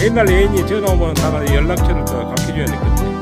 맨날 애인이 전화 오면 나가 연락처를 또 가르쳐줘야 되거든요.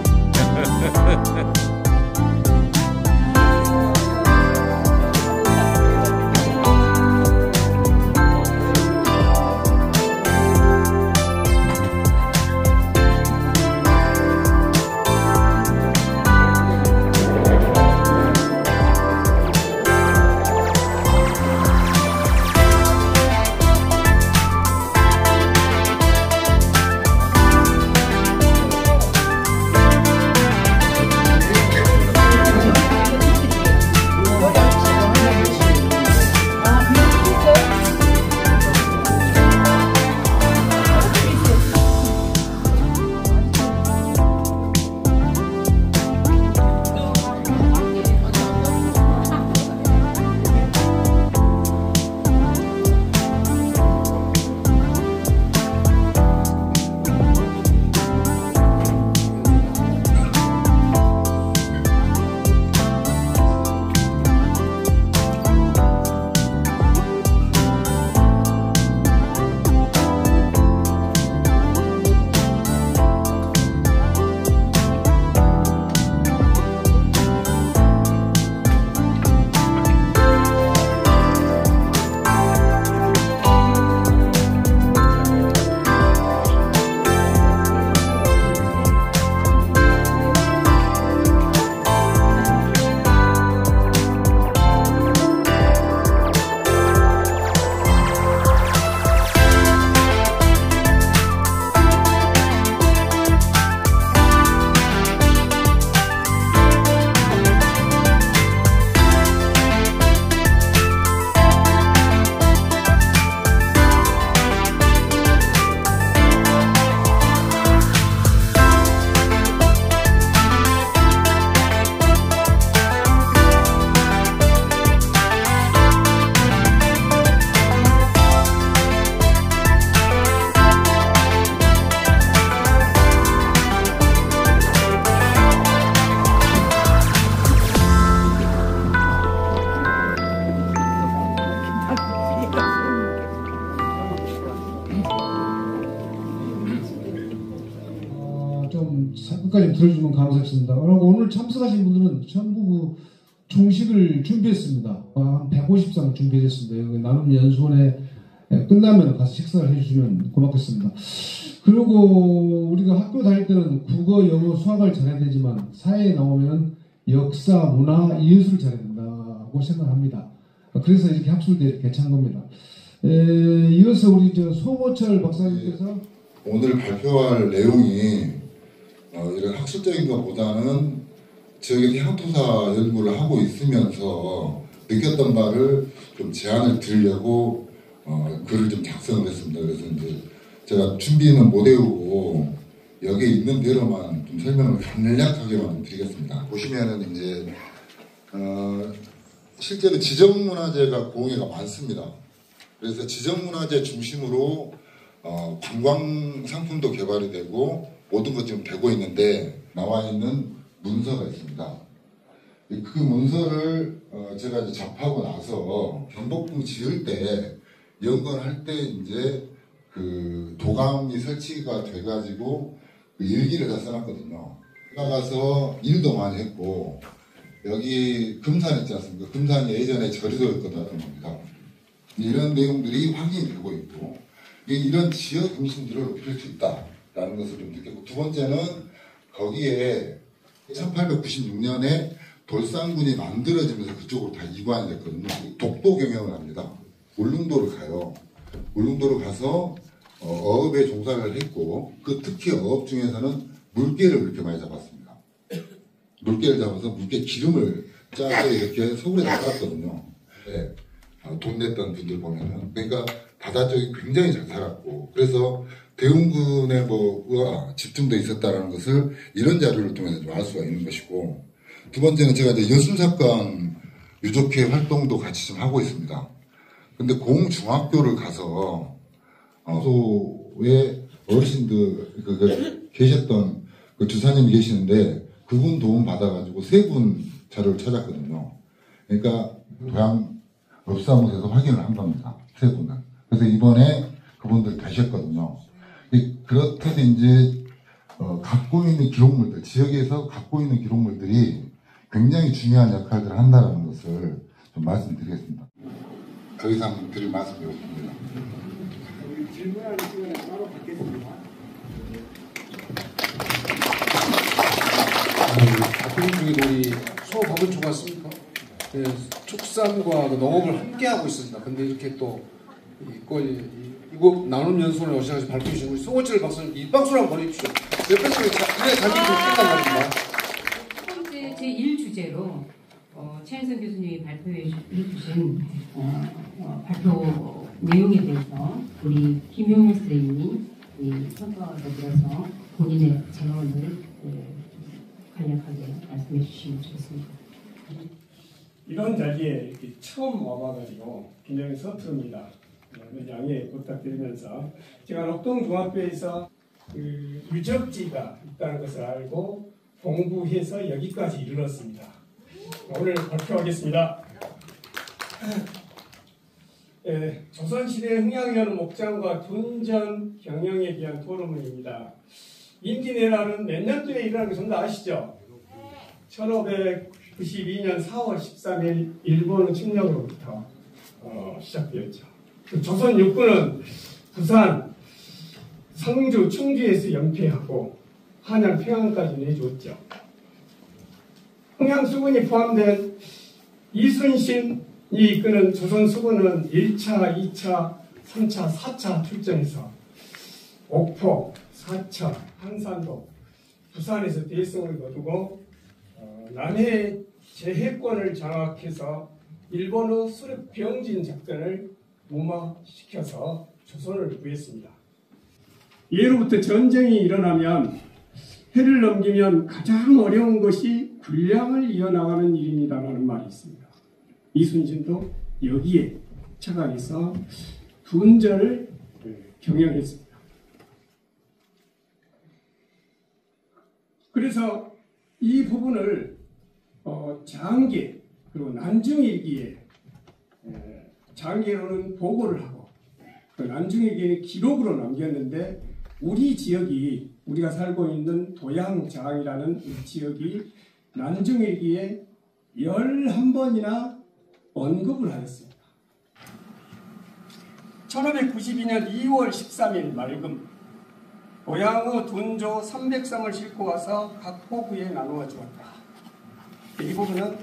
좀 끝까지 들어주면 감사하겠습니다. 그리고 오늘 참석하신 분들은 전부 종식을 준비했습니다. 한 150상 준비했습니다. 남은 연수원에 끝나면 가서 식사를 해주시면 고맙겠습니다. 그리고 우리가 학교 다닐 때는 국어, 영어, 수학을 잘해야 되지만 사회에 나오면 역사, 문화, 예술을 잘해야 된다고 생각합니다. 그래서 이렇게 학술대회를 개최한 겁니다. 이어서 우리 송호철 박사님께서 오늘 발표할 내용이 이런 학술적인 것보다는 지역의 향토사 연구를 하고 있으면서 느꼈던 바를 좀 제안을 드리려고 글을 좀 작성을 했습니다. 그래서 이제 제가 준비는 못 외우고 여기에 있는 대로만 좀 설명을 간략하게만 좀 드리겠습니다. 보시면은 이제 실제로 지정문화재가 공예가 많습니다. 그래서 지정문화재 중심으로 관광 상품도 개발이 되고 모든 것이 지금 되고 있는데 나와 있는 문서가 있습니다. 그 문서를 제가 이제 접하고 나서 경복궁 지을 때 연건할 때 이제 그 도감이 설치가 돼가지고 그 일기를 다 써놨거든요. 가서 일도 많이 했고 여기 금산 있지 않습니까? 금산이 예전에 저리도였던 겁니다. 이런 내용들이 확인이 되고 있고 이런 지역 중심들을 높일 수 있다라는 것을 좀 느꼈고 두 번째는 거기에 1896년에 돌산군이 만들어지면서 그쪽으로 다 이관이 됐거든요. 독도 경영을 합니다. 울릉도를 가요. 울릉도를 가서 어업에 종사를 했고 그 특히 어업 중에서는 물개를 그렇게 많이 잡았습니다. 물개를 잡아서 물개 기름을 짜서 이렇게 서울에다 깔았거든요. 네. 돈 냈던 분들 보면은 그러니까 바다 쪽이 굉장히 잘 살았고 그래서 대운군의 뭐가 집중돼 있었다라는 것을 이런 자료를 통해서 좀 알 수가 있는 것이고 두 번째는 제가 이제 여순사관 유족회 활동도 같이 좀 하고 있습니다. 근데 공중학교를 가서 소에 어르신들 계셨던 그 주사님이 계시는데 그분 도움 받아가지고 세 분 자료를 찾았거든요. 그러니까 도양 읍사무소에서 확인을 한 겁니다. 세 분은. 그래서 이번에 그분들 가셨거든요. 그렇듯 이제 갖고 있는 기록물들, 지역에서 갖고 있는 기록물들이 굉장히 중요한 역할들을 한다는 것을 좀 말씀드리겠습니다. 더 이상 드릴 말씀이 없습니다. 질문하는 시간에 따로 받겠습니다. 박근혜 중에 우리 수업하면 좋았습니까? 네, 축산과 농업을 함께 하고 있습니다. 근데 이렇게 또 이거 나눔 연수원에 오셔서 발표해 주신 우리 송호철 박사님 이 박수를 한번 보내주십시오. 옆에서 왜 자기 좀 뛴단 말입니다. 첫 번째 제1주제로 최현선 교수님이 발표해 주신 발표 내용에 대해서 우리 김용일 선생님이 선거를 들어서 본인의 전언을 간략하게 말씀해 주시면 좋겠습니다. 이런 자리에 이렇게 처음 와봐가지고 굉장히 서투릅니다. 양해 부탁드리면서 제가 녹동중학교에서 유적지가 있다는 것을 알고 공부해서 여기까지 이르렀습니다. 오늘 발표하겠습니다. 조선시대 흥양이라는 목장과 둔전 경영에 대한 토론문입니다. 임진왜란은 몇 년도에 일어난 것을 아시죠? 1592년 4월 13일 일본 침략으로부터 시작되었죠. 조선 육군은 부산, 상주, 충주에서 연패하고 한양, 평양까지 내주었죠. 흥양 수군이 포함된 이순신이 이끄는 조선 수군은 1차, 2차, 3차, 4차 출전해서 옥포, 사천, 한산도, 부산에서 대성을 거두고 남해 제해권을 장악해서 일본의 수렵 병진 작전을 무마시켜서 조선을 구했습니다. 예로부터 전쟁이 일어나면 해를 넘기면 가장 어려운 것이 군량을 이어나가는 일입니다라는 말이 있습니다. 이순신도 여기에 착안해서 둔전을 경영했습니다. 그래서 이 부분을 장계 그리고 난중일기에 장계로는 보고를 하고 난중일기에는 기록으로 남겼는데 우리 지역이 우리가 살고 있는 도양장이라는 이 지역이 난중일기에 11번이나 언급을 하였습니다. 1592년 2월 13일 맑음 도양의 둔조 300성을 싣고 와서 각 포구에 나누어 주었다. 이 부분은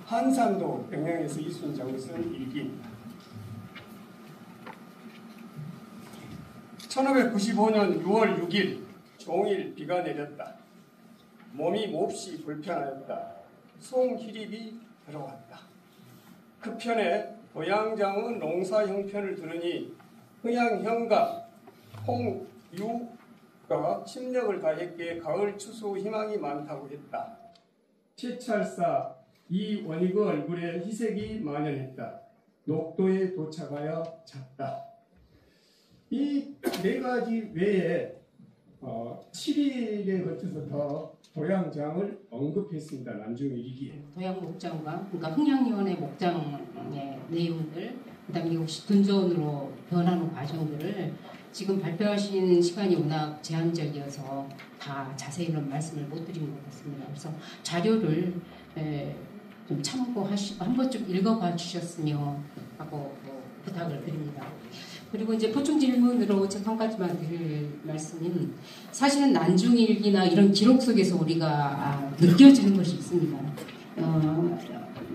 한산도 평양에서 이순장을 쓴 일기입니다. 1595년 6월 6일 종일 비가 내렸다. 몸이 몹시 불편하였다. 송희립이 들어왔다. 그 편에 도양장의 농사 형편을 들으니 흥양형과 홍유가 심력을 다했기에 가을 추수 희망이 많다고 했다. 채찰사 이원익의 얼굴에 희색이 만연했다. 녹도에 도착하여 잤다. 이 네 가지 외에 7일에 거쳐서 더 도양장을 언급했습니다. 난중일기에. 도양 목장과 그러니까 흥양위원회 목장의 내용들, 그다음에 혹시 둔전으로 변하는 과정들을 지금 발표하신 시간이 워낙 제한적이어서 다 자세히는 말씀을 못 드린 것 같습니다. 그래서 자료를 좀 참고하시고 한 번 좀 읽어봐 주셨으면 하고 부탁을 드립니다. 그리고 이제 보충 질문으로 한 가지만 드릴 말씀은 사실은 난중일기나 이런 기록 속에서 우리가 느껴지는 것이 있습니다.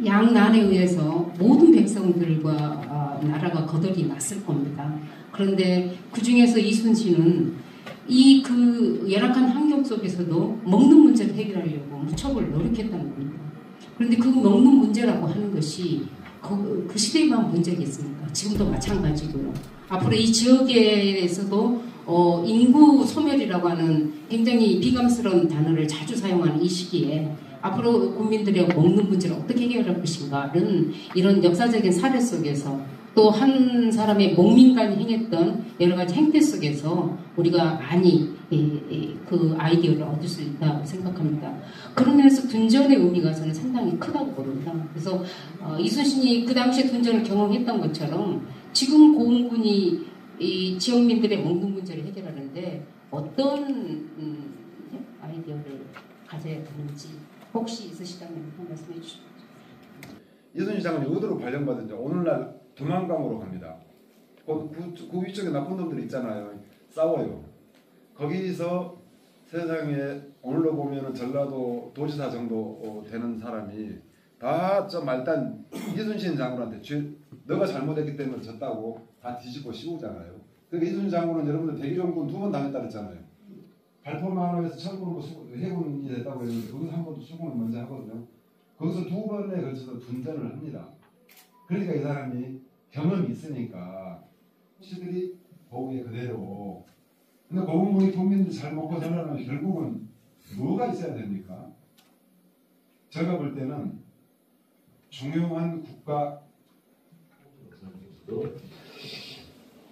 양난에 의해서 모든 백성들과 나라가 거덜이 났을 겁니다. 그런데 그 중에서 이순신은 이 그 열악한 환경 속에서도 먹는 문제를 해결하려고 무척을 노력했다는 겁니다. 그런데 그 먹는 문제라고 하는 것이 그 시대에만 본 적이 있습니까? 지금도 마찬가지고요. 앞으로 이 지역에서도 인구 소멸이라고 하는 굉장히 비감스러운 단어를 자주 사용하는 이 시기에 앞으로 국민들의 먹는 문제를 어떻게 해결할 것인가는 이런 역사적인 사례 속에서 또 한 사람의 목민간이 행했던 여러 가지 행태 속에서 우리가 많이 그 아이디어를 얻을 수 있다고 생각합니다. 그런 면에서 둔전의 의미가 저는 상당히 크다고 봅니다. 그래서 이순신이 그 당시에 둔전을 경험했던 것처럼 지금 고흥군이 이 지역민들의 먹는 문제를 해결하는데 어떤 아이디어를 가져야 되는지 혹시 있으시다면 한 말씀해 주시죠. 이순신 장군이 어디로 발령받은지 오늘날 두만강으로 갑니다. 그 위쪽에 나쁜 놈들 있잖아요. 싸워요. 거기서 세상에 오늘로 보면은 전라도 도지사 정도 되는 사람이 다 저 말단 이순신 장군한테 너가 잘못했기 때문에 졌다고 다 뒤집어 씌우잖아요. 그러니까 이순신 장군은 여러분들 대기종군 2번 당했다 그랬잖아요. 발포만호에서 철군으로 해군이 됐다고 했는데 거기서 한 번도 수군을 먼저 하거든요. 거기서 2번에 걸쳐서 분전을 합니다. 그러니까 이 사람이 경험이 있으니까 시들이 보기에 그대로. 근데 고분분이 국민들이 잘 먹고 살려면 결국은 뭐가 있어야 됩니까? 제가 볼 때는 중요한 국가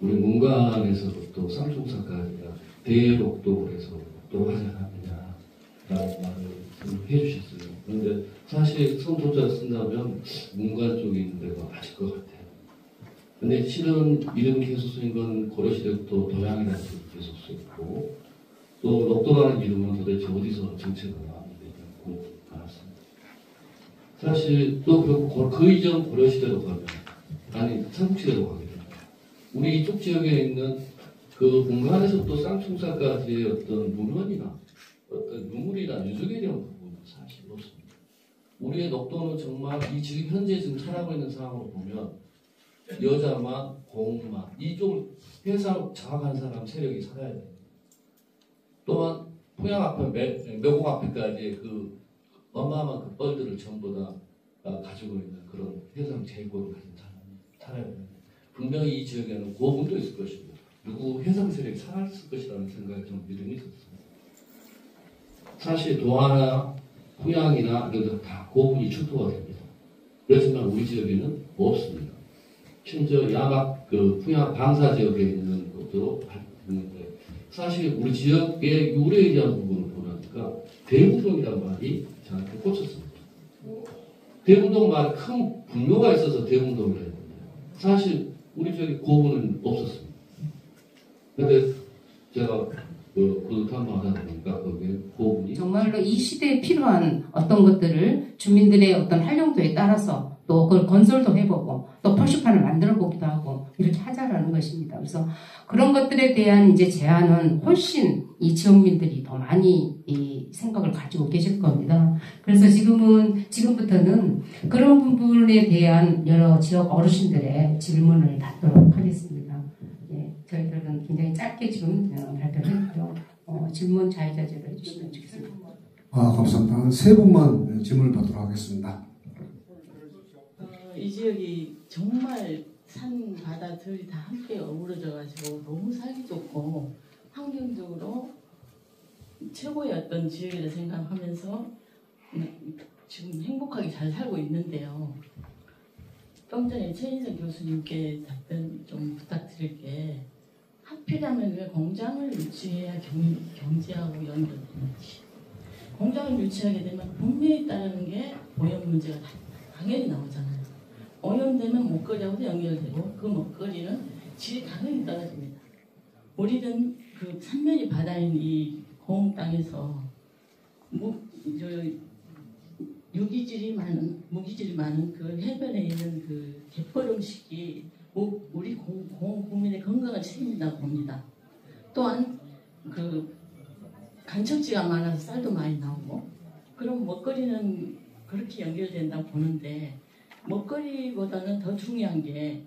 우리 문관에서부터 삼총사까지가 대독도에서 또 하자느냐 라는 말을 해주셨어요. 그런데 사실 성토자 쓴다면 문관 쪽에 있는 데가 맞을 것 같아요. 근데 실은 이름이 계속 쓰인 건 고려시대부터 도양이라는 이름이 계속 쓰였고 또 녹도라는 이름은 도대체 어디서 정체가 나왔는지 궁금합니다. 사실 또 그 이전 고려시대로 가면 아니 삼국시대로 가게 됩니다. 우리 이쪽 지역에 있는 그 문관에서 또 쌍충사까지의 어떤 문헌이나 어떤 유물이나 유적에 대한 부분은 사실 없습니다. 우리의 녹도는 정말 이 지금 현재 지금 살아가고 있는 상황으로 보면 여자만 공만 이쪽을 해상 장악한 사람 세력이 살아야 됩니다. 또한 포양 앞에 묘곡 앞에까지 그 어마어마한 그 뻘들을 전부 다 가지고 있는 그런 해상 제국을 가진 사람이 살아야 됩니다. 분명히 이 지역에는 고분도 있을 것이고 누구 해상 세력이 살았을 것이라는 생각에 좀 믿음이 있었습니다. 사실 도하나 포양이나 이런 데 다 고분이 출토가 됩니다. 그렇지만 우리 지역에는 없습니다. 심지어 야막 그 풍양 방사 지역에 있는 것도 있는데 사실 우리 지역의 유래에 대한 부분을 보니까 대웅동이라는 말이 저한테 꽂혔습니다. 대웅동 말에 큰 분노가 있어서 대웅동이라 했는데 사실 우리 지역에 고분은 없었습니다. 근데 제가 탐방을 하다 보니까 거기에 고분이 정말로 이 시대에 필요한 어떤 것들을 주민들의 어떤 활용도에 따라서 또 그걸 건설도 해보고 또 표시판을 만들어 보기도 하고 이렇게 하자라는 것입니다. 그래서 그런 것들에 대한 이제 제안은 훨씬 이 지역민들이 더 많이 이 생각을 가지고 계실 겁니다. 그래서 지금부터는 그런 부분에 대한 여러 지역 어르신들의 질문을 받도록 하겠습니다. 예, 저희들은 굉장히 짧게 지금 발표를 했고요. 질문 자유자재로 해주시면 좋겠습니다. 감사합니다. 세 분만 질문을 받도록 하겠습니다. 이 지역이 정말 산, 바다, 들이 다 함께 어우러져가지고 너무 살기 좋고 환경적으로 최고의 어떤 지역이라 생각하면서 지금 행복하게 잘 살고 있는데요. 좀 전에 최인성 교수님께 답변 좀 부탁드릴 게 하필이면 왜 공장을 유치해야 경제하고 연결되는지. 공장을 유치하게 되면 분명히 따르는 게 오염 문제가 당연히 나오잖아요. 오염되면 먹거리하고도 연결되고 그 먹거리는 질이 당연히 떨어집니다. 우리는 그 삼면이 바다인 이 고흥 땅에서 무기질이 많은 그 해변에 있는 그 갯벌 음식이 우리 고흥 국민의 건강을 책임진다고 봅니다. 또한 그 간척지가 많아서 쌀도 많이 나오고 그럼 먹거리는 그렇게 연결된다고 보는데 먹거리보다는 더 중요한 게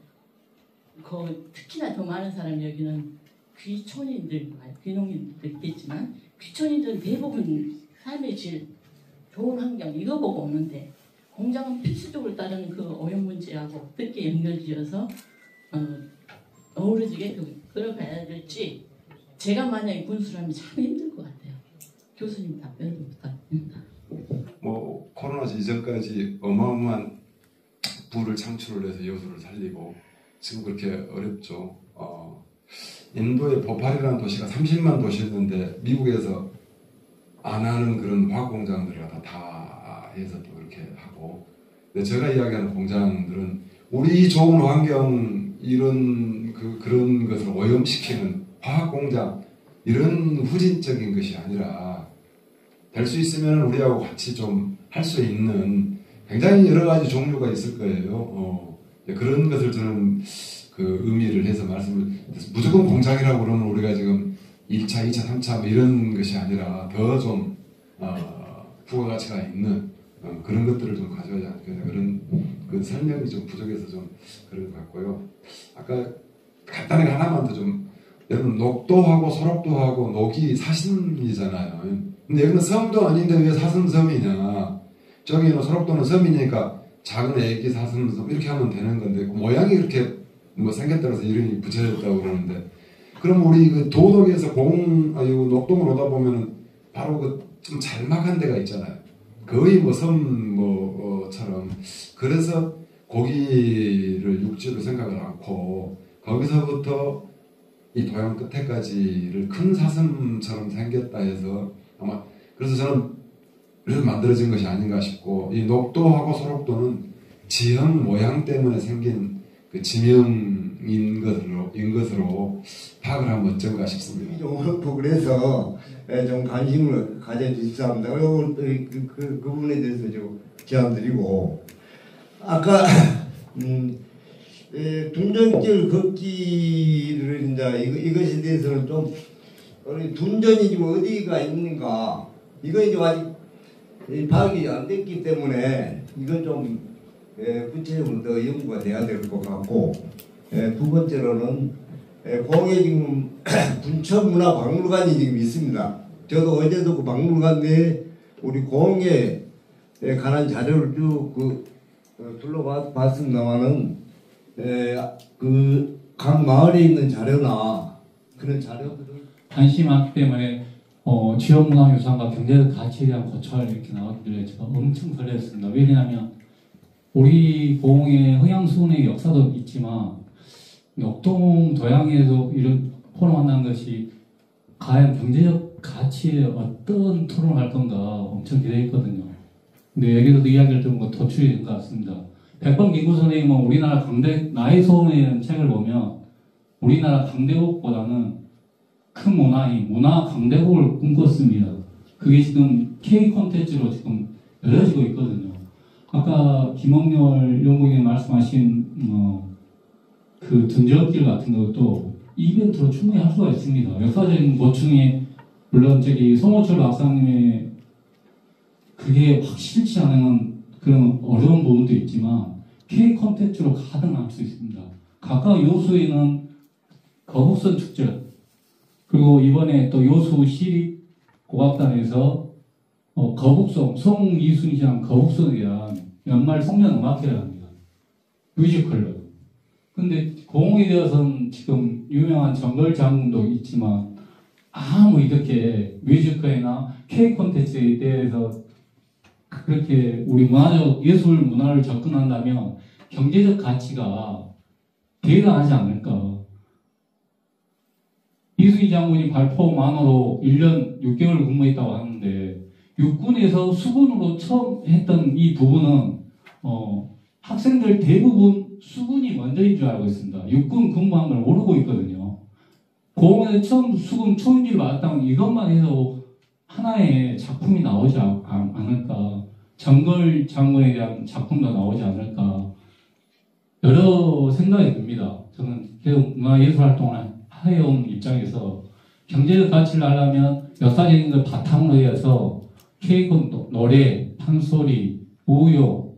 특히나 더 많은 사람이 여기는 귀촌인들, 귀농인들도 있겠지만 귀촌인들은 대부분 삶의 질, 좋은 환경 이거 보고 오는데 공장은 필수적으로 따르는 그 오염 문제하고 어떻게 연결지어서 어우러지게 끌어가야 될지 제가 만약에 군수라면 참 힘들 것 같아요. 교수님 답변 좀 부탁드립니다. 코로나 이전까지 어마어마한 부를 창출을 해서 여수를 살리고 지금 그렇게 어렵죠. 인도의 보팔이라는 도시가 30만 도시였는데 미국에서 안 하는 그런 화학 공장들을 다 해서 또 이렇게 하고 근데 제가 이야기하는 공장들은 우리 좋은 환경 이런 그런 것을 오염시키는 화학 공장 이런 후진적인 것이 아니라 될 수 있으면 우리하고 같이 좀 할 수 있는 굉장히 여러 가지 종류가 있을 거예요. 그런 것을 저는 그 의미를 해서 말씀을 무조건 공장이라고 그러면 우리가 지금 1차, 2차, 3차 뭐 이런 것이 아니라 더 좀 부가가치가 있는 그런 것들을 좀 가져야 하는 그런 그 설명이 좀 부족해서 좀 그런 것 같고요. 아까 간단하게 하나만 더 좀 여러분 녹도하고 소록도하고 녹이 사슴이잖아요. 근데 여기는 섬도 아닌데 왜 사슴섬이냐? 저기는 소록도는 섬이니까 작은 애기 사슴섬 이렇게 하면 되는 건데 그 모양이 그렇게 뭐 생겼다라서 이름이 붙여졌다고 그러는데 그럼 우리 그 도덕에서 녹동을 오다 보면은 바로 그 좀 잘막한 데가 있잖아요. 거의 뭐 섬처럼 그래서 고기를 육지로 생각을 않고 거기서부터 이 도양 끝에까지를 큰 사슴처럼 생겼다 해서 아마 그래서 저는 이렇게 만들어진 것이 아닌가 싶고 이 녹도하고 소록도는 지형 모양 때문에 생긴 그 지명인 것으로 파악을 하면 어쩐가 싶습니다. 좀 그래서 좀 관심을 가져주십사 합니다. 그 부분에 대해서 좀 제안드리고 아까 둔전길 걷기를 이제 이것에 대해서는 좀 우리 둔전이 지금 어디가 있는가 이거 이제 아직 파악이 안 됐기 때문에 이건 좀 구체적으로 더 연구가 돼야 될 것 같고 두 번째로는 공에 지금 군천문화박물관이 지금 있습니다. 저도 어제도 그 박물관 내에 우리 공에 관한 자료를 쭉 둘러봤습니다만은 그 각 마을에 있는 자료나 그런 자료들을 관심이 많기 때문에 지역문화유산과 경제적 가치에 대한 고찰 이렇게 나왔길래 제가 엄청 설레었습니다. 왜냐하면 우리 공의 흥양수군의 역사도 있지만 녹동 도양에도 이런 포럼한다는 것이 과연 경제적 가치에 어떤 토론을 할 건가 엄청 기대했거든요. 근데 여기서도 이야기를 들은 거 도출이 된 것 같습니다. 백범 김구 선생님은 우리나라 나의 소음이라는 책을 보면 우리나라 강대국보다는 큰 문화 강대국을 꿈꿨습니다. 그게 지금 K 콘텐츠로 지금 열려지고 있거든요. 아까 김홍렬 연구위원 말씀하신 그 둔전길 같은 것도 이벤트로 충분히 할 수가 있습니다. 역사적인 보충이 물론 송호철 박사님의 그게 확실치 않은 그런 어려운 부분도 있지만 K 콘텐츠로 가능할 수 있습니다. 각각 요수에는 거북선 축제 그리고 이번에 또 요수 시립고각단에서 거북송 송이순이 시장 거북선에 대한 연말 송년음악회를 합니다. 뮤지컬로. 근데 공에 대해서는 지금 유명한 정글장군도 있지만 아무 이렇게 뮤지컬이나 K 콘텐츠에 대해서 그렇게 우리 문화적 예술 문화를 접근한다면 경제적 가치가 대단하지 않을까. 이순희 장군이 발포만으로 1년 6개월 근무했다고 하는데 육군에서 수군으로 처음 했던 이 부분은 학생들 대부분 수군이 먼저인 줄 알고 있습니다. 육군 근무한 걸 모르고 있거든요. 공에서 처음 수군 초인지를 받았다면 이것만 해도 하나의 작품이 나오지 않을까. 정글 장군에 대한 작품도 나오지 않을까. 여러 생각이 듭니다. 저는 계속 문화예술 활동을 해온 입장에서 경제적 가치를 하려면 역사적인 걸 바탕으로 해서 케이콘 노래, 판소리, 무용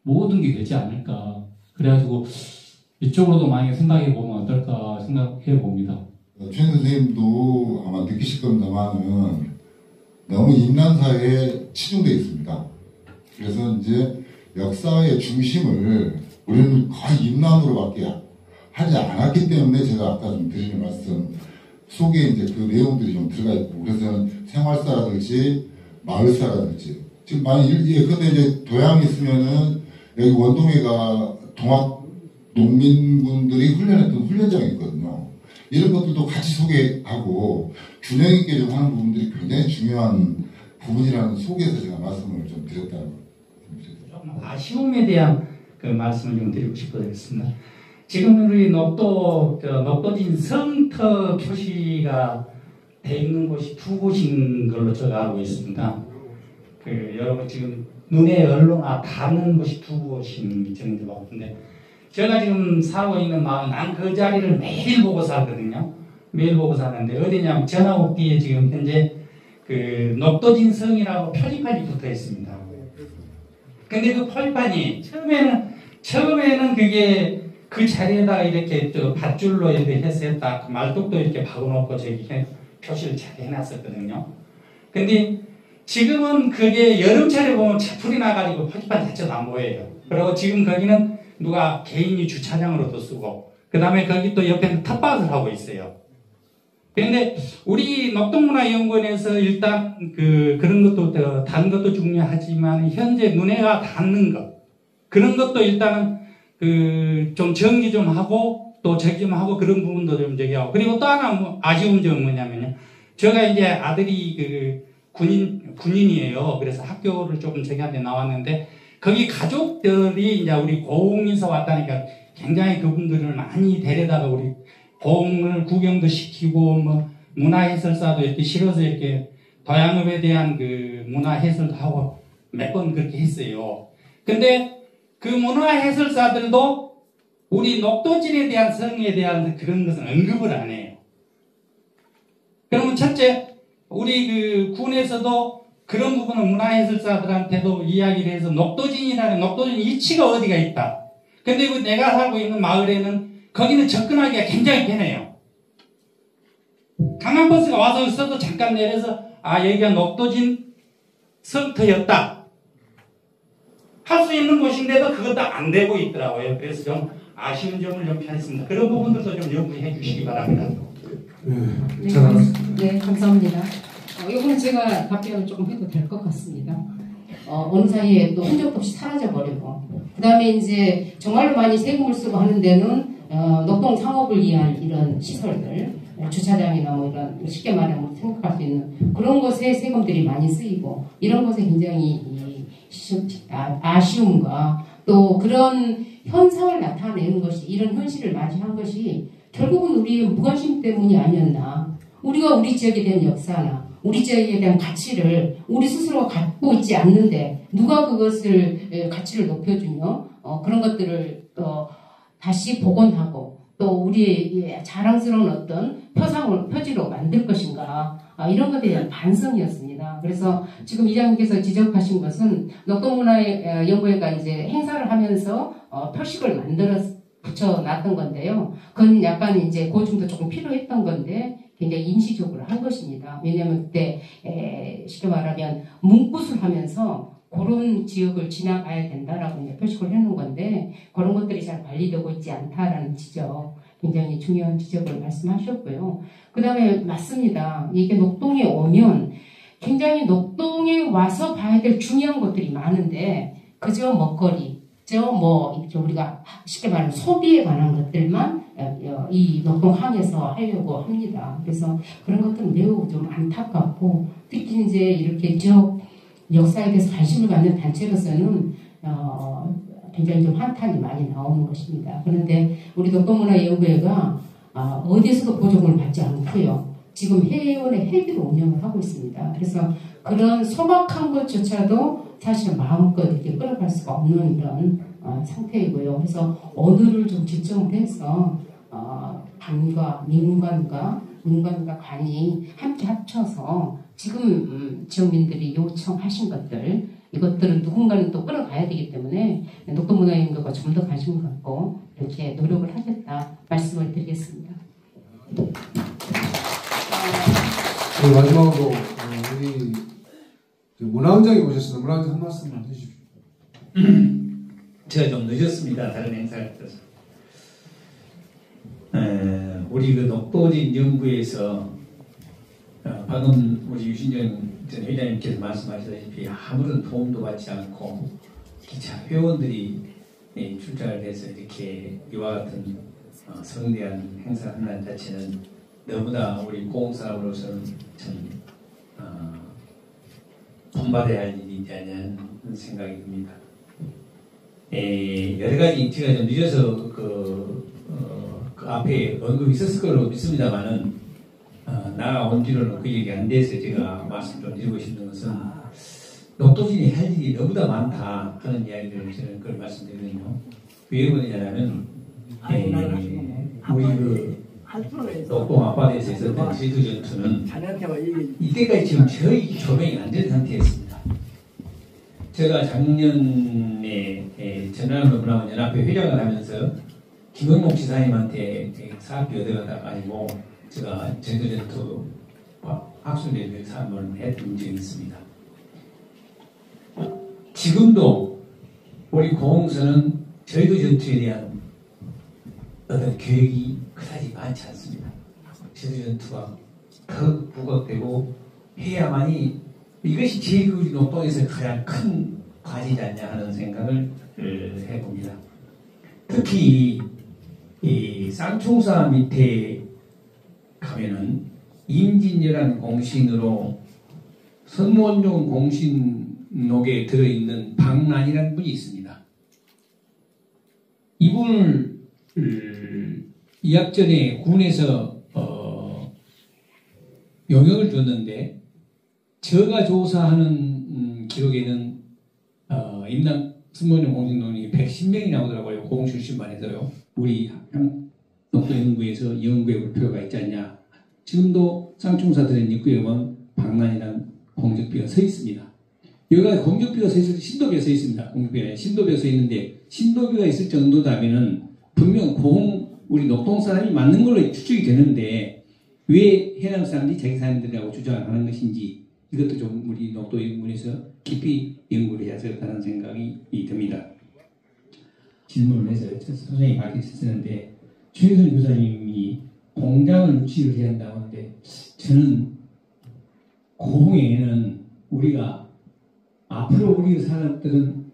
모든 게 되지 않을까. 그래가지고 이쪽으로도 많이 생각해 보면 어떨까 생각해 봅니다. 최 선생님도 아마 느끼실 겁니다만은 너무 임난사에 치중되어 있습니다. 그래서 이제 역사의 중심을 우리는 거의 임난으로밖에 하지 않았기 때문에 제가 아까 좀 드리는 말씀 속에 이제 그 내용들이 좀 들어가 있고 그래서 생활사라든지 마을사라든지 지금 많이 근데 이제 도양이 있으면은 여기 원동회가 동학 농민분들이 훈련했던 훈련장이 있거든요. 이런 것들도 같이 소개하고 균형 있게 좀 하는 부분들이 굉장히 중요한 부분이라는 속에서 제가 말씀을 좀 드렸다는 거. 조금 아쉬움에 대한 그 말씀을 좀 드리고 싶어졌습니다. 지금 우리 녹도진 성터 표시가 돼 있는 곳이 두 곳인 걸로 제가 알고 있습니다. 여러분 지금 눈에 얼로나 닿는 곳이 두 곳인 정도 같은데, 제가 지금 살고 있는 마을, 난 그 자리를 매일 보고 살거든요. 매일 보고 사는데 어디냐면 전화옥기에 지금 현재 그 녹도진 성이라고 표지판이 붙어 있습니다. 근데 그 표지판이 처음에는 그게 그 자리에다가 이렇게 저 밧줄로 이렇게 해서 했다. 그 말뚝도 이렇게 박아놓고 저기 표시를 잘 해놨었거든요. 근데 지금은 그게 여름철에 보면 풀이 나가지고 표지판 자체도 안 보여요. 그리고 지금 거기는 누가 개인이 주차장으로도 쓰고, 그 다음에 거기 또 옆에는 텃밭을 하고 있어요. 그런데 우리 녹동문화연구원에서 일단 그런 것도 다른 것도 중요하지만 현재 눈에가 닿는 것, 그런 것도 일단은 좀 정리 좀 하고 또 저기 좀 하고 그런 부분도 좀 저기 하고, 그리고 또 하나 뭐 아쉬운 점은 뭐냐면요, 제가 이제 아들이 군인이에요. 그래서 학교를 조금 저기한테 나왔는데 거기 가족들이 이제 우리 고흥에서 왔다니까 굉장히 그분들을 많이 데려다가 우리 고흥을 구경도 시키고 뭐 문화해설사도 이렇게 실어서 이렇게 도양업에 대한 그 문화해설도 하고 몇 번 그렇게 했어요. 근데 그 문화해설사들도 우리 녹도진에 대한 성에 대한 그런 것은 언급을 안 해요. 그러면 첫째, 우리 그 군에서도 그런 부분은 문화해설사들한테도 이야기를 해서 녹도진 위치가 어디가 있다. 근데 그 내가 살고 있는 마을에는 거기는 접근하기가 굉장히 편해요. 강남버스가 와서 있어도 잠깐 내려서 여기가 녹도진 성터였다 할 수 있는 곳인데도 그것도 안 되고 있더라고요. 그래서 좀 아쉬운 점을 좀 표했습니다. 그런 부분들도 좀 연구해 주시기 바랍니다. 네, 감사합니다. 이거는 제가 답변을 조금 해도 될 것 같습니다. 어느 사이에 또 흔적도 없이 사라져버리고, 그 다음에 이제 정말로 많이 세금을 쓰고 하는 데는 녹동 상업을 위한 이런 시설들, 주차장이나 뭐 이런 쉽게 말하면 생각할 수 있는 그런 것에 세금들이 많이 쓰이고, 이런 것에 굉장히 아쉬움과 또 그런 현상을 나타내는 것이, 이런 현실을 맞이한 것이 결국은 우리의 무관심 때문이 아니었나. 우리가 우리 지역에 대한 역사나 우리 지역에 대한 가치를 우리 스스로가 갖고 있지 않는데 누가 그것을 가치를 높여주며 그런 것들을 다시 복원하고 또 우리의 자랑스러운 어떤 표지로 만들 것인가, 이런 것에 대한 반성이었습니다. 그래서 지금 이장님께서 지적하신 것은 녹동문화연구회가 이제 행사를 하면서 표식을 붙여놨던 건데요. 그건 약간 이제 고증도 조금 필요했던 건데 굉장히 임시적으로 한 것입니다. 왜냐하면 그때 쉽게 말하면 문구술 하면서 그런 지역을 지나가야 된다라고 이제 표식을 해놓은 건데 그런 것들이 잘 관리되고 있지 않다라는 지적, 굉장히 중요한 지적을 말씀하셨고요. 그 다음에 맞습니다. 이게 녹동에 오면 굉장히 녹동에 와서 봐야 될 중요한 것들이 많은데 그저 먹거리, 이렇게 우리가 쉽게 말하면 소비에 관한 것들만 이 녹동항에서 하려고 합니다. 그래서 그런 것들은 매우 좀 안타깝고, 특히 이제 이렇게 지역 역사에 대해서 관심을 갖는 단체로서는 굉장히 좀 한탄이 많이 나오는 것입니다. 그런데 우리 녹동문화연구회가 어디에서도 보조금을 받지 않고요. 지금 해외원의 회비로 운영을 하고 있습니다. 그래서 그런 소박한 것조차도 사실 마음껏 이렇게 끌어갈 수가 없는 이런 상태이고요. 그래서 언어를 좀 지점을 해서 관과 민관과 관이 함께 합쳐서 지금 지역민들이 요청하신 것들, 이것들은 누군가는 또 끌어가야 되기 때문에 녹동문화연구가 좀 더 관심을 갖고 이렇게 노력을 하겠다 말씀을 드리겠습니다. 마지막으로 우리 문화원장이 오셨습니다. 문화원장 한 말씀만 해주십시오. 제가 좀 늦었습니다. 다른 행사를 떠서. 우리 그 녹도진 연구에서 방금 우리 유신정 전 회장님께서 말씀하셨다시피 아무런 도움도 받지 않고 기차 회원들이 출장을 해서 이렇게 이와 같은 성대한 행사를 한다는 자체는 너무나 우리 공사업으로서는 참 본받아야 할 일이지 않냐는 생각이 듭니다. 여러 가지 제가 좀 늦어서 그 앞에 언급이 있었을 걸로 믿습니다만은 나온 뒤로는 그 얘기 안 돼서 제가 말씀 좀 드리고 싶은 것은 녹도진이 할 일이 너무나 많다 하는 이야기를 저는 그걸 말씀드리거든요. 왜 그러냐면 우리 그 녹동 앞바다에서 있었던 제주 전투는 이때까지 지금 저희 조명이 안 된 상태였습니다. 제가 작년에 전남노문화원연합회 회장을 하면서 김영목 지사님한테 사업비 얻어가다가 아니고 제가 제주 전투 학술대회 사업을 했던 적이 있습니다. 지금도 우리 고흥서는 제주 전투에 대한 어떤 계획이 그다지 많지 않습니다. 제주 전투가 더 부각되고 해야만이 이것이 제일 우리 녹동에서 가장 큰 과제지 않냐 하는 생각을 해봅니다. 특히 이 쌍총사 밑에 가면은 임진왜란 공신으로 선무원종 공신록에 들어있는 박란이라는 분이 있습니다. 이분을 이학전에 군에서 용역을 줬는데 저가 조사하는 기록에는 임남 선무원종 공신록이 110명이 나오더라고요. 고흥 출신만 해서요. 우리 녹도연구에서 연구해 볼 필요가 있지 않냐. 지금도 쌍총사들의 입구에 보면 박란이라는 공적비가 서 있습니다. 여기가 공적비가 서 있을 때 신도비가 서 있습니다. 공적비가 신도비가 서 있는데 신도비가 있을 정도라면은 분명 고흥 우리 녹동 사람이 맞는 걸로 추측이 되는데 왜 해남 사람들이 자기 사람들이라고 주장을 하는 것인지 이것도 좀 우리 녹도 연구원에서 깊이 연구를 해야 되겠다는 생각이 듭니다. 질문을 해서 선생님이 밝히셨는데 최혜선 교사님이 공장을 유치를 해야 한다고 하는데 저는 고흥에는 우리가 앞으로 우리 사람들은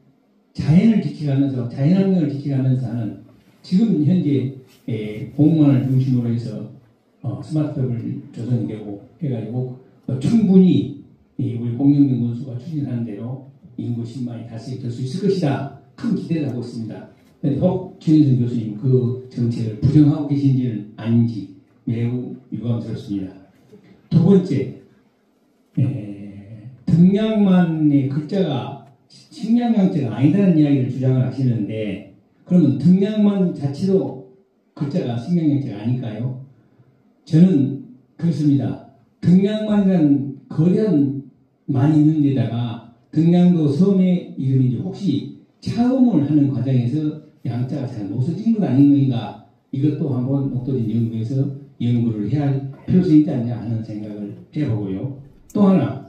자연을 지키면서 자연환경을 지키면서 하는 지금 현재 공무원을 중심으로 해서 스마트업을 조성이 되고 해가지고 충분히 우리 공영경 군수가 추진하는 대로 인구 10만이 달성될 수 있을 것이다. 큰 기대를 하고 있습니다. 혹 최윤선 교수님 그 정책을 부정하고 계신지는 아닌지 매우 유감스럽습니다. 두 번째, 등량만의 글자가 식량양자가 아니라는 이야기를 주장을 하시는데 그러면 등량만 자체도 글자가 식량양자가 아닐까요? 저는 그렇습니다. 등량만이라는 거대한 만이 있는 데다가 등량도 섬의 이름인지 혹시 차음을 하는 과정에서 양자가 잘 못 써진 건 아닌가 이것도 한번 녹도진 연구에서 연구를 해야 할 필요성이 있지 않냐 하는 생각을 해보고요. 또 하나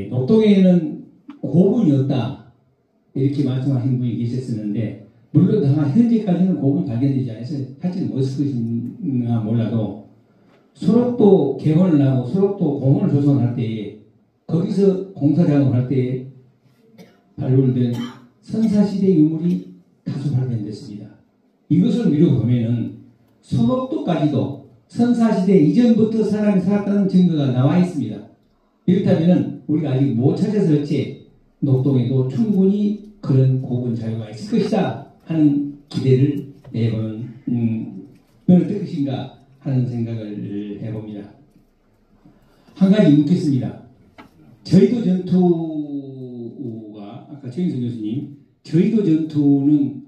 녹동에는 고분이 없다 이렇게 말씀하신 분이 계셨었는데 물론 다만 현재까지는 고분이 발견되지 않아서 할지는 못했을 것인가 몰라도 소록도 개원을 하고 소록도 공원을 조성할 때 거기서 공사작업을 할 때 발굴된 선사시대 유물이 다수 발견됐습니다. 이것을 미뤄보면은 소록도까지도 선사시대 이전부터 사람이 살았다는 증거가 나와 있습니다. 이렇다면은 우리가 아직 못 찾아서 어째 녹동에도 충분히 그런 고분 자료가 있을 것이다 하는 기대를 내보는 어떨 것인가 하는 생각을 해봅니다. 한 가지 묻겠습니다. 저희도 전투가 아까 최인성 교수님 저희도 전투는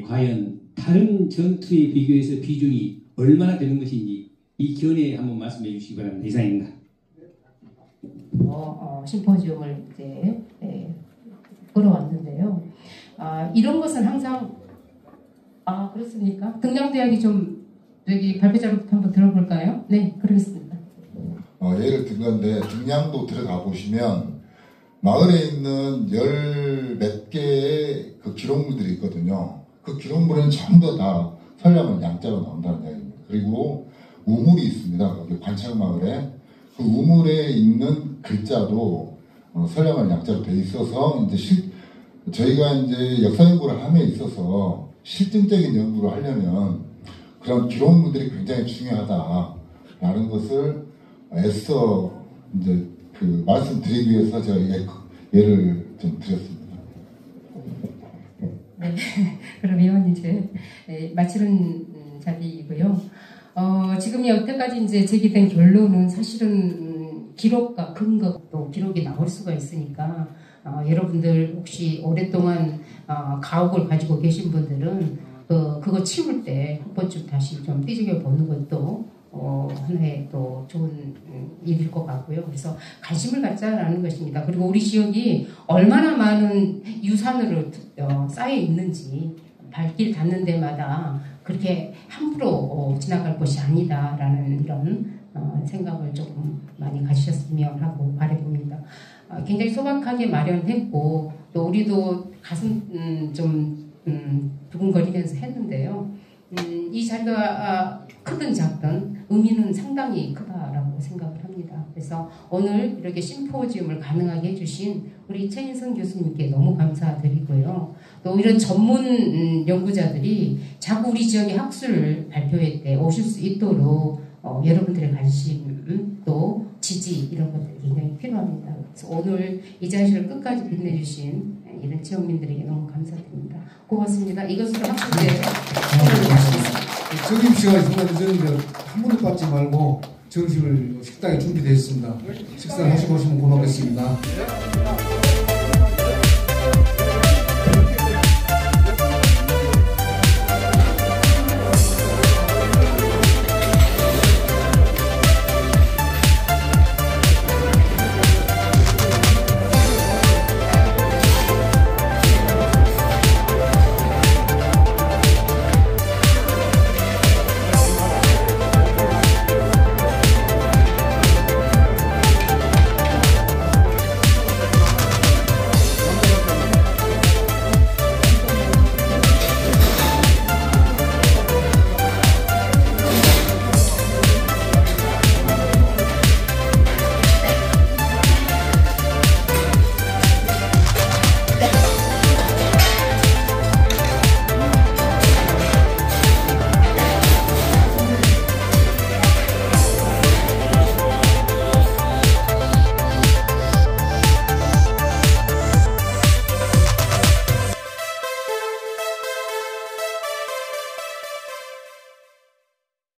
과연 다른 전투에 비교해서 비중이 얼마나 되는 것인지 이 견해 한번 말씀해 주시기 바랍니다. 이상입니다. 심포지움을 이제 걸어왔는데요. 이런 것은 항상 그렇습니까? 등량도 이야기 좀 여기 발표자로부터 한번 들어볼까요? 네, 그러겠습니다. 예를 든 건데 등량도 들어가 보시면 마을에 있는 열 몇 개의 그 기록물들이 있거든요. 그 기록물은 전부 다 설량은 양자로 나온다는 이야기입니다. 그리고 우물이 있습니다. 거기 관창마을에 그 우물에 있는 글자도 설량은 양자로 돼 있어서 이제 저희가 이제 역사 연구를 함에 있어서 실증적인 연구를 하려면 그런 기록물들이 굉장히 중요하다라는 것을 애써 이제 그 말씀드리기 위해서 제가 예를 좀 드렸습니다. 네, 그러면 이제 마치는 자리이고요. 지금 여태까지 이제 제기된 결론은 사실은 기록과 근거 또 기록이 나올 수가 있으니까 여러분들 혹시 오랫동안 가옥을 가지고 계신 분들은 그거 치울 때 한 번쯤 다시 좀 띠지겨 보는 것도 하나의 또 좋은 일일 것 같고요. 그래서 관심을 갖자라는 것입니다. 그리고 우리 지역이 얼마나 많은 유산으로 쌓여 있는지 발길 닿는 데마다 그렇게 함부로 지나갈 것이 아니다라는 이런 생각을 조금 많이 가지셨으면 하고 바라봅니다. 굉장히 소박하게 마련했고 또 우리도 가슴 좀 두근거리면서 했는데요. 이 자리가 크든 작든 의미는 상당히 크다라고 생각을 합니다. 그래서 오늘 이렇게 심포지움을 가능하게 해주신 우리 최인성 교수님께 너무 감사드리고요. 또 이런 전문 연구자들이 자꾸 우리 지역의 학술 발표회 때 오실 수 있도록 여러분들의 관심 또 지지 이런 것들이 굉장히 필요합니다. 그래서 오늘 이 자리를 끝까지 빛내주신 이런 지역민들에게 너무 감사드립니다. 고맙습니다. 이것으로 학술제 선언을 마치겠습니다. 점심시간이 정말 늦었는데 한 분도 빠지 말고 점심을 식당에 준비되어 있습니다. 식사를 하시고 오시면 고맙겠습니다.